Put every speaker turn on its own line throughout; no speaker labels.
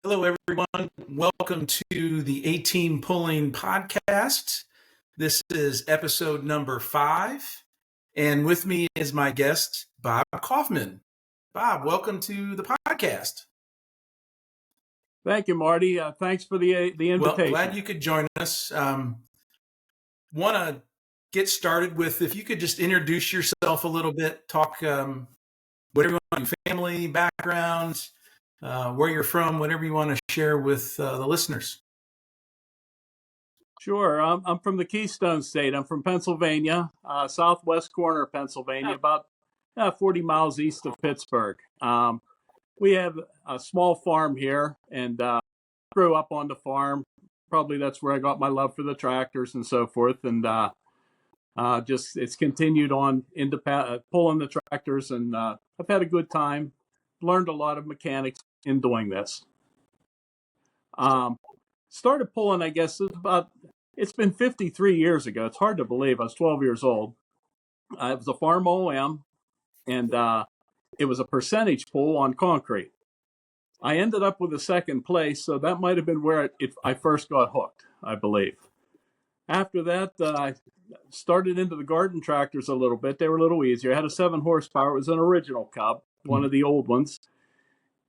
Hello, everyone. Welcome to the 18 Pulling Podcast. This is episode number 5. And with me is my guest, Bob Kauffman. Bob, welcome to the podcast.
Thank you, Marty. Thanks for the invitation.
Well, glad you could join us. Want to get started with, if you could just introduce yourself a little bit, talk whatever you want, your family, background, where you're from, whatever you want to share with the listeners.
Sure. I'm from the Keystone State. I'm from Pennsylvania, southwest corner of Pennsylvania, about 40 miles east of Pittsburgh. We have a small farm here, and grew up on the farm. Probably that's where I got my love for the tractors and so forth. And just it's continued on into pulling the tractors, and I've had a good time. Learned a lot of mechanics in doing this. Started pulling, I guess, it's been 53 years ago. It's hard to believe. I was 12 years old. It was a Farmall OM, and it was a percentage pull on concrete. I ended up with a second place, so that might have been where I first got hooked, I believe. After that, I started into the garden tractors a little bit. They were a little easier. I had a 7 horsepower. It was an original Cub, one of the old ones.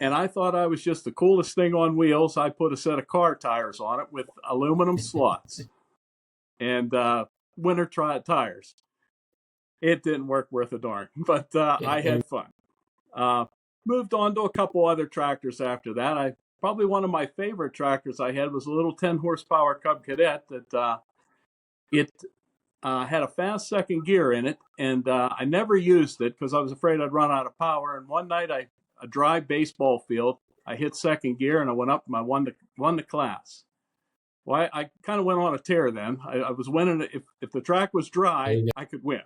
And I thought I was just the coolest thing on wheels. I put a set of car tires on it with aluminum slots and winter tires. It didn't work worth a darn, but I had fun. Moved on to a couple other tractors after that. Probably one of my favorite tractors I had was a little 10 horsepower Cub Cadet that it had a fast second gear in it, and I never used it because I was afraid I'd run out of power. And one night, a dry baseball field, I hit second gear and I went up and I won the class. Well, I kind of went on a tear then. I was winning. If the track was dry, I could win.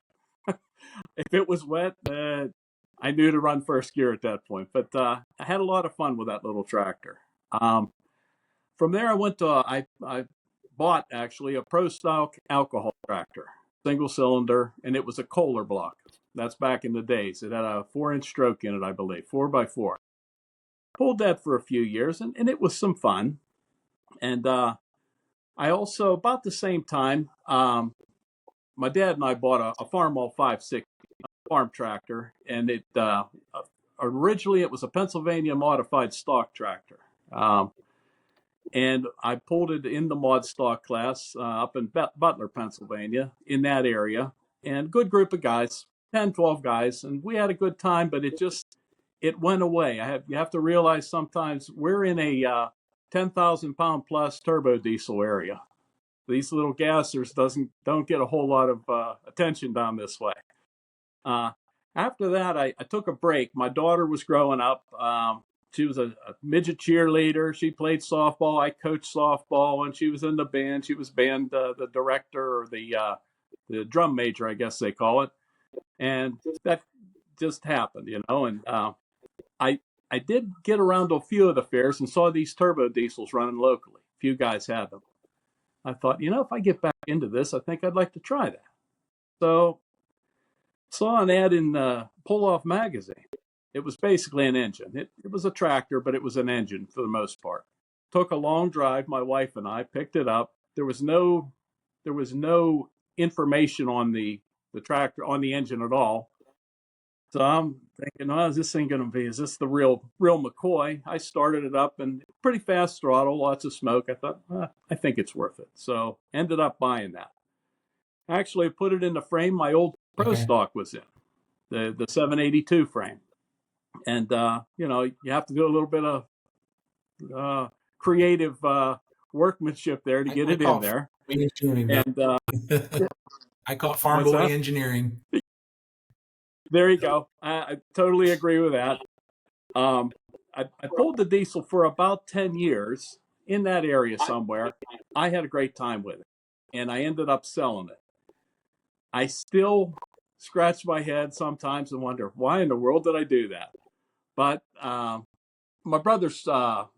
If it was wet, I knew to run first gear at that point. But I had a lot of fun with that little tractor. From there, I went to I bought actually a Pro Style alcohol tractor, single cylinder, and it was a Kohler block. That's back in the days. It had a 4-inch stroke in it, I believe, 4x4. Pulled that for a few years, and it was some fun. And I also, about the same time, my dad and I bought a Farmall 560 farm tractor, and it originally it was a Pennsylvania modified stock tractor. And I pulled it in the mod stock class up in Butler, Pennsylvania, in that area. And good group of guys, 10, 12 guys. And we had a good time, but it went away. You have to realize sometimes we're in a 10,000 pound plus turbo diesel area. These little gassers don't get a whole lot of attention down this way. After that, I took a break. My daughter was growing up. She was a midget cheerleader. She played softball. I coached softball, and she was in the band. She was band the director, or the drum major, I guess they call it. And that just happened, And I did get around to a few of the fairs and saw these turbo diesels running locally. A few guys had them. I thought, if I get back into this, I think I'd like to try that. So saw an ad in Pull Off magazine. It was basically an engine. It was a tractor, but it was an engine for the most part. Took a long drive. My wife and I picked it up. There was no information on the tractor, on the engine at all. So I'm thinking, is this thing going to be? Is this the real McCoy? I started it up, and pretty fast throttle, lots of smoke. I thought, I think it's worth it. So ended up buying that. Actually, put it in the frame my old Pro Stock was in, the 782 frame. And, you have to do a little bit of creative workmanship there to get it in there. And
I call it farm boy engineering.
There you go. I totally agree with that. I pulled the diesel for about 10 years in that area somewhere. I had a great time with it, and I ended up selling it. I still scratch my head sometimes and wonder, why in the world did I do that? But my brother's the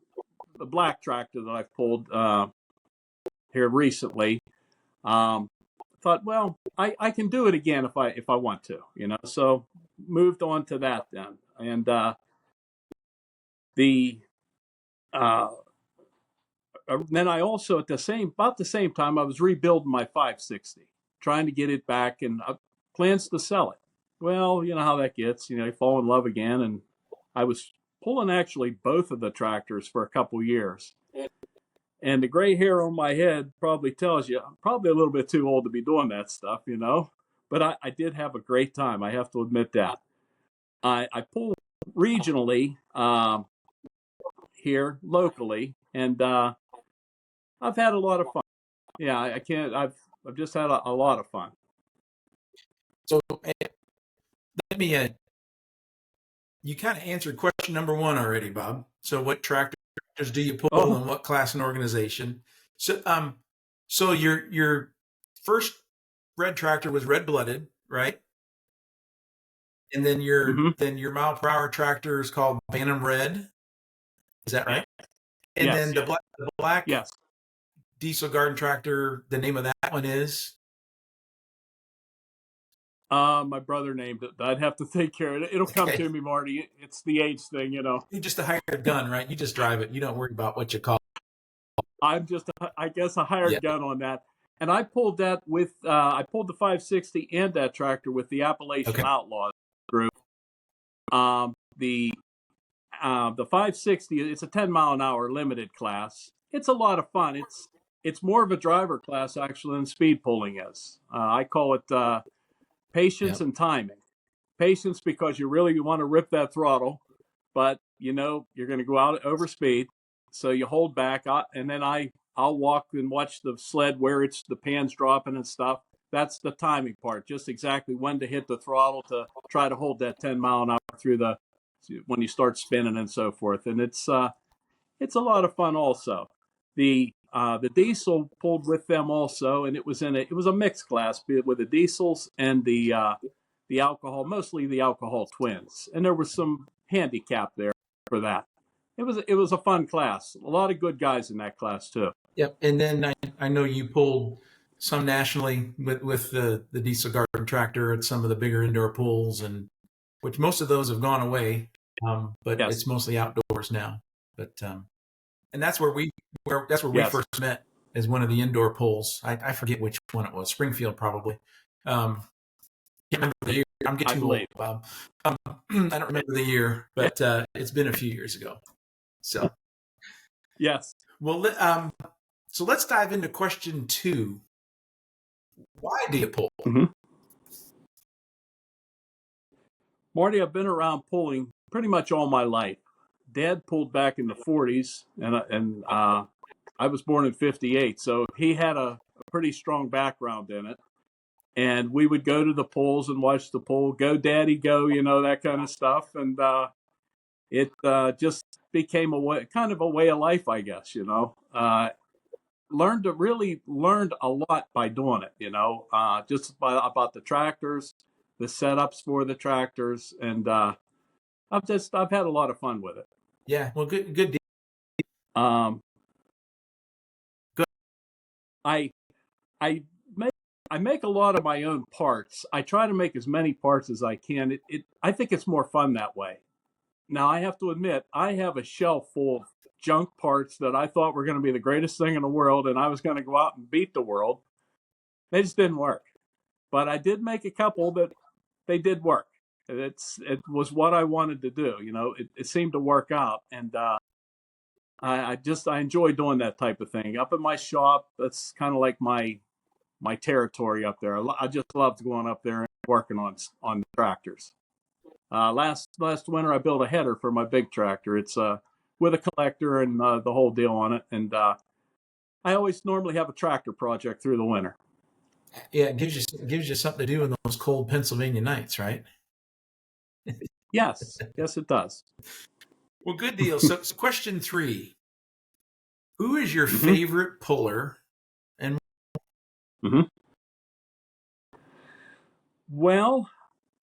black tractor that I've pulled here recently, thought, well, I can do it again if I want to, So moved on to that then, and the then I also about the same time I was rebuilding my 560, trying to get it back, and plans to sell it. Well, you know how that gets. You fall in love again, and I was pulling actually both of the tractors for a couple years. And the gray hair on my head probably tells you I'm probably a little bit too old to be doing that stuff, But I did have a great time. I have to admit that. I pull regionally here locally, and I've had a lot of fun. Yeah, I can't. I've just had a lot of fun.
So let me. You kind of answered question number one already, Bob. So what tractors do you pull, and what class and organization? So your first red tractor was red blooded, right? And then your mile per hour tractor is called Bantam Red. Is that right? And
Yes.
then the black
Yes.
diesel garden tractor, the name of that one is?
My brother named it. I'd have to take care of it. It'll come to me, Marty. It's the age thing,
You're just a hired gun, right? You just drive it. You don't worry about what you call it.
I'm just, I guess, a hired gun on that. And I pulled that I pulled the 560 and that tractor with the Appalachian Outlaws group. The 560, it's a 10 mile an hour limited class. It's a lot of fun. It's more of a driver class actually than speed pulling is. I call it patience and timing. Patience because you really want to rip that throttle, but you're going to go out over speed, so you hold back, and then I'll walk and watch the sled where the pan's dropping and stuff. That's the timing part, just exactly when to hit the throttle to try to hold that 10 mile an hour when you start spinning and so forth. And it's a lot of fun also. The diesel pulled with them also, and it was a mixed class with the diesels and the alcohol, mostly the alcohol twins, and there was some handicap there for that. It was a fun class. A lot of good guys in that class too.
Yep. And then I know you pulled some nationally with the diesel garden tractor at some of the bigger indoor pools, and which most of those have gone away, but it's mostly outdoors now. But and that's where we first met, as one of the indoor pools. I forget which one it was, Springfield probably. Can't remember the year. I'm getting too old, Bob. I don't remember the year, but it's been a few years ago. So
yes.
Well, so let's dive into question 2. Why do you pull?
Mm-hmm. Marty, I've been around pulling pretty much all my life. Dad pulled back in the 40s, and I was born in 58, so he had a pretty strong background in it. And we would go to the pulls and watch the pull. Go, Daddy, go! That kind of stuff. And it just became kind of a way of life, I guess. Learned a lot by doing it. Just about the tractors, the setups for the tractors, and I've had a lot of fun with it.
Yeah, well, good.
Good. I make a lot of my own parts. I try to make as many parts as I can. I think it's more fun that way. Now, I have to admit, I have a shelf full of junk parts that I thought were going to be the greatest thing in the world, and I was going to go out and beat the world. They just didn't work. But I did make a couple that they did work. It was what I wanted to do. It seemed to work out, and I enjoy doing that type of thing. Up in my shop, that's kind of like my territory up there. I just loved going up there and working on the tractors. Last winter, I built a header for my big tractor. It's with a collector and the whole deal on it. And I always normally have a tractor project through the winter.
Yeah, it gives you something to do in those cold Pennsylvania nights, right?
Yes, it does.
Well, good deal. So question 3: who is your favorite puller? And
well,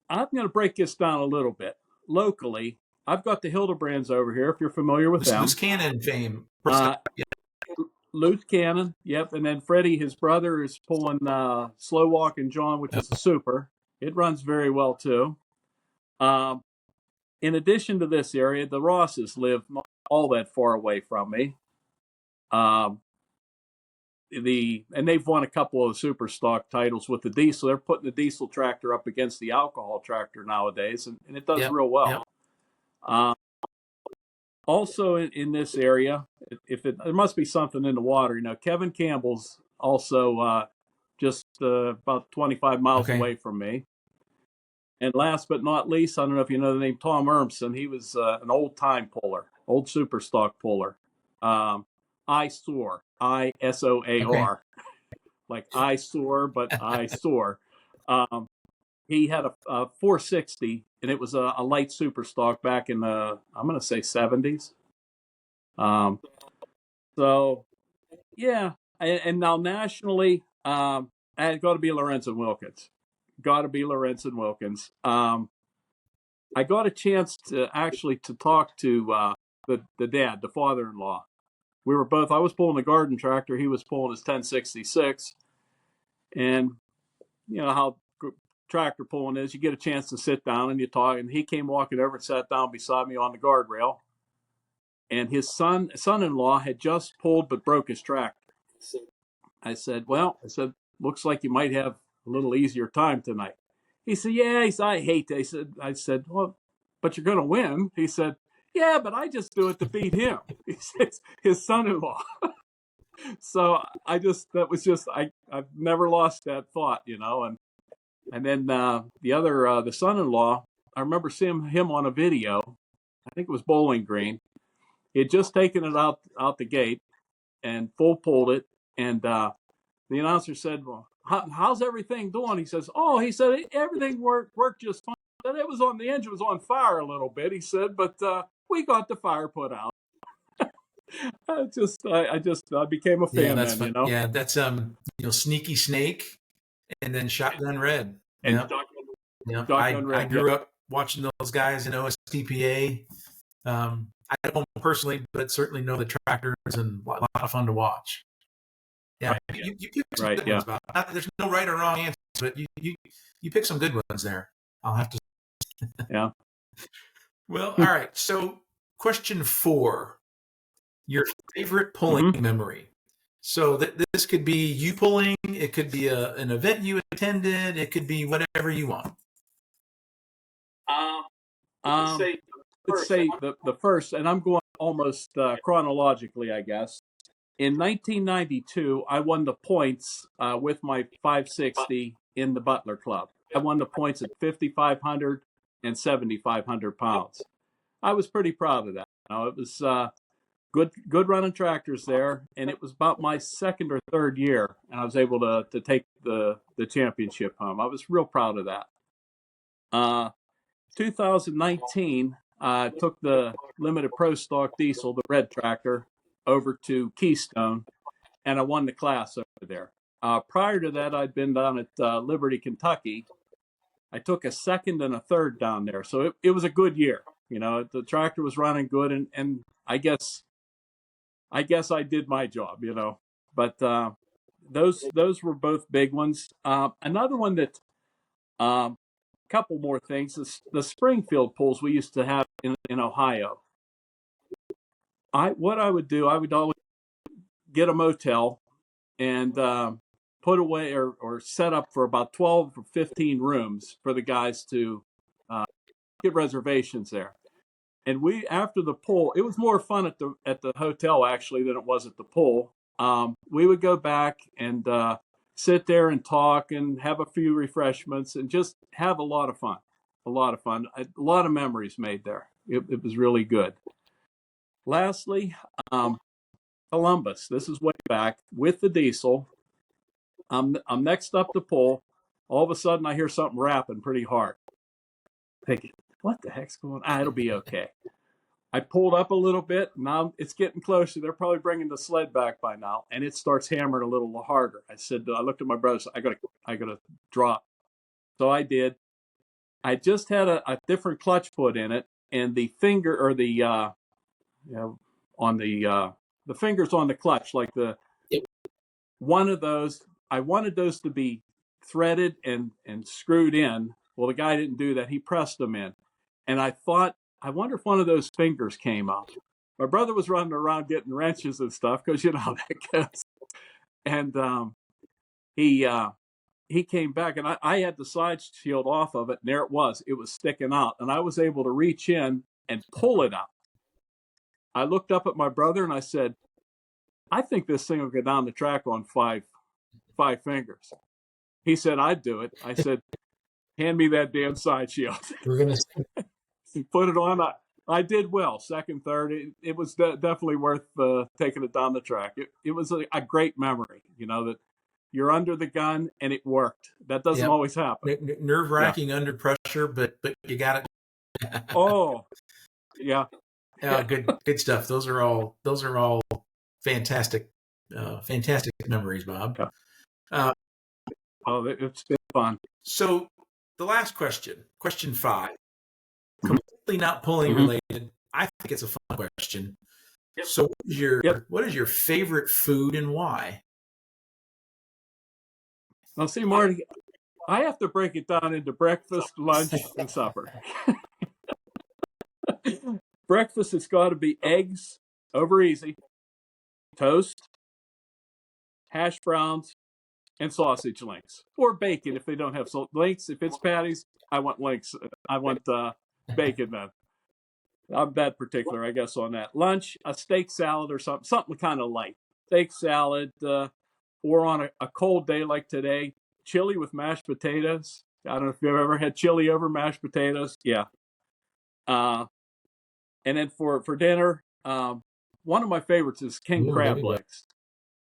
I'm going to break this down a little bit. Locally, I've got the Hildebrands over here, if you're familiar with them.
Loose cannon fame.
Loose cannon, yep. And then Freddie, his brother, is pulling Slow Walking John, which is a super. It runs very well, too. In addition to this area, the Rosses live not all that far away from me. Um, and they've won a couple of the super stock titles with the diesel. They're putting the diesel tractor up against the alcohol tractor nowadays, and it does
Yep.
real well.
Yep.
Also in this area, there must be something in the water. Kevin Campbell's also just about 25 miles
Okay.
away from me. And last but not least, I don't know if you know the name Tom Ermson. He was an old time puller, old super stock puller. ISOAR, ISOAR,
Okay.
like I soar, but I soar. He had a 460, and it was a light super stock back in the, I'm going to say 70s. So yeah, and now nationally, it's got to be Lorenzen Wilkins. Got to be Lorenzen Wilkins. I got a chance to actually to talk to the dad, the father-in-law. We were both. I was pulling the garden tractor. He was pulling his 1066, and you know how tractor pulling is. You get a chance to sit down and you talk. And he came walking over and sat down beside me on the guardrail. And his son-in-law had just pulled but broke his tractor. I said, looks like you might have a little easier time tonight. He said, yeah. He said, I hate that. I said, well, but you're going to win. He said, yeah, but I just do it to beat him. He says, his son-in-law. So I've never lost that thought, and then the son-in-law, I remember seeing him on a video. I think it was Bowling Green. He had just taken it out the gate and full pulled it, and the announcer said, "Well, how's everything doing?" He says, everything worked just fine. The engine was on fire a little bit. He said, but we got the fire put out. I became a fan
That's
then,
fun. Yeah, that's Sneaky Snake and then Shotgun Red.
And
Yep. Yep.
Shotgun
I
Red.
grew up watching those guys in OSTPA. I don't know them personally, but certainly know the tractors and a lot of fun to watch. Yeah, you pick some good ones. There's no right or wrong answer, but you pick some good ones there. I'll have to.
Yeah.
Well, all right. So, question 4: your favorite pulling memory. So this could be you pulling. It could be an event you attended. It could be whatever you want.
Let's say the first, and I'm going almost chronologically, I guess. In 1992, I won the points with my 560 in the Butler Club. I won the points at 5,500 and 7,500 pounds. I was pretty proud of that. It was good running tractors there, and it was about my second or third year, and I was able to take the championship home. I was real proud of that. 2019, took the limited pro stock diesel, the red tractor, over to Keystone, and I won the class over there. Prior to that, I'd been down at Liberty, Kentucky. I took a second and a third down there, so it was a good year. The tractor was running good, and I guess I did my job. But those were both big ones. Another one that couple more things. The Springfield pools we used to have in Ohio. What I would do, I would always get a motel and put away or set up for about 12 or 15 rooms for the guys to get reservations there. And after the pool, it was more fun at the hotel actually than it was at the pool. We would go back and sit there and talk and have a few refreshments and just have a lot of fun. A lot of memories made there. It was really good. Lastly, Columbus. This is way back with the diesel. I'm next up the pole. All of a sudden, I hear something rapping pretty hard. Thinking, what the heck's going on? It'll be okay. I pulled up a little bit. Now it's getting closer. They're probably bringing the sled back by now, and it starts hammering a little harder. I looked at my brother. I gotta drop. So I did. I just had a different clutch put in it, and the finger or the on the fingers on the clutch, like one of those. I wanted those to be threaded and screwed in. Well, the guy didn't do that. He pressed them in, and I thought, I wonder if one of those fingers came up. My brother was running around getting wrenches and stuff because you know how that goes. And he came back, and I had the side shield off of it, and there it was. It was sticking out, and I was able to reach in and pull it out. I looked up at my brother and I said, I think this thing will go down the track on five fingers. He said, I'd do it. I said, hand me that damn side shield.
We're gonna.
He put it on. I did well, second, third. It was definitely worth taking it down the track. It was a great memory, you know, that you're under the gun and it worked. That doesn't always happen.
Nerve-wracking under pressure, but you got it.
Oh, yeah.
Good stuff. Those are all fantastic memories, Bob.
Yeah. It's been fun.
So the last question 5, completely not pulling related. I think it's a fun question. Yep. So what is your favorite food and why?
Now, see, Marty, I have to break it down into breakfast, lunch, and supper. Breakfast has got to be eggs, over easy, toast, hash browns, and sausage links, or bacon if they don't have links. If it's patties, I want links. I want bacon then. I'm that particular, I guess, on that. Lunch, a steak salad or something kind of light. Steak salad, or on a cold day like today, chili with mashed potatoes. I don't know if you've ever had chili over mashed potatoes. Yeah. And then for dinner, one of my favorites is king crab legs.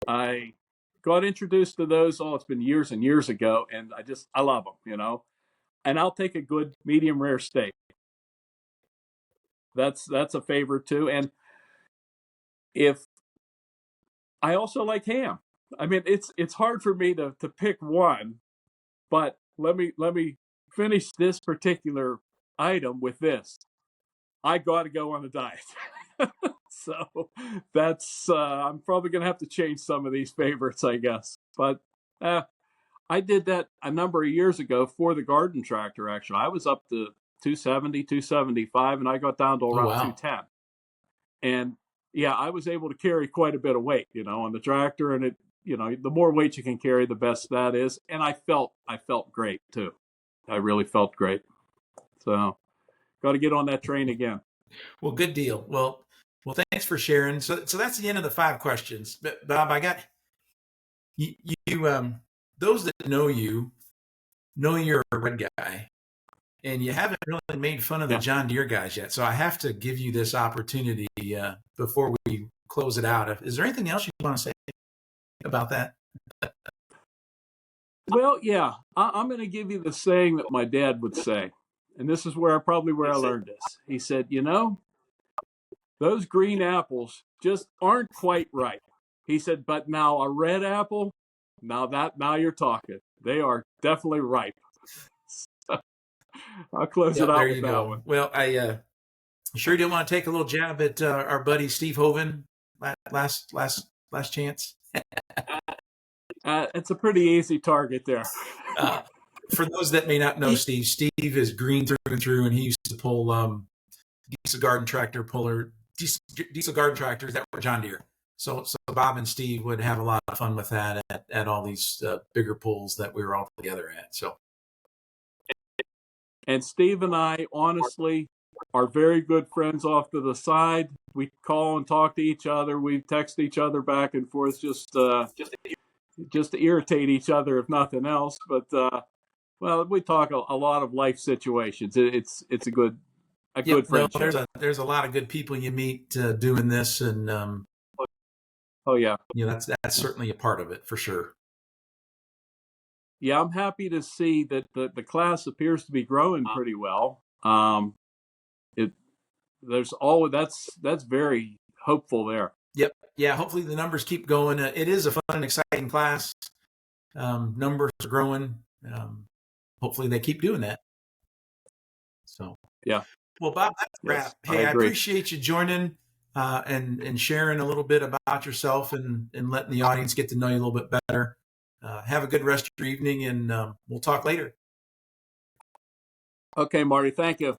I got introduced to those. It's been years and years ago, and I love them, you know. And I'll take a good medium rare steak. That's a favorite too. And if I also like ham. I mean, it's hard for me to pick one, but let me finish this particular item with this. I got to go on a diet. So that's I'm probably going to have to change some of these favorites, I guess. But I did that a number of years ago for the garden tractor, actually. I was up to 270, 275, and I got down to around 210. And yeah, I was able to carry quite a bit of weight, you know, on the tractor. And the more weight you can carry, the best that is. And I felt great too. I really felt great. So got to get on that train again.
Well, good deal. Well, thanks for sharing. So that's the end of the 5 questions. But Bob, I got you. Those that know you're a red guy, and you haven't really made fun of the John Deere guys yet. So I have to give you this opportunity before we close it out. Is there anything else you want to say about that?
Well, yeah, I'm going to give you the saying that my dad would say. And this is where I learned this. He said, you know, those green apples just aren't quite ripe. He said, but now a red apple, now you're talking. They are definitely ripe. So I'll close it out with that one.
Well, I sure didn't want to take a little jab at our buddy Steve Hoven last chance.
It's a pretty easy target there.
For those that may not know Steve is green through and through, and he used to pull diesel garden tractors that were John Deere. So Bob and Steve would have a lot of fun with that at all these bigger pulls that we were all together at. So,
and Steve and I honestly are very good friends off to the side. We call and talk to each other. We text each other back and forth just to irritate each other, if nothing else. But well, we talk a lot of life situations. It's a good friendship.
No, there's a lot of good people you meet doing this, and
oh yeah,
that's certainly a part of it for sure.
Yeah, I'm happy to see that the class appears to be growing pretty well. That's very hopeful there.
Yep. Yeah. Hopefully the numbers keep going. It is a fun and exciting class. Numbers are growing. Hopefully they keep doing that. So
yeah.
Well, Bob, that's a wrap. Hey, I appreciate you joining and sharing a little bit about yourself and letting the audience get to know you a little bit better. Have a good rest of your evening, and we'll talk later.
Okay, Marty. Thank you.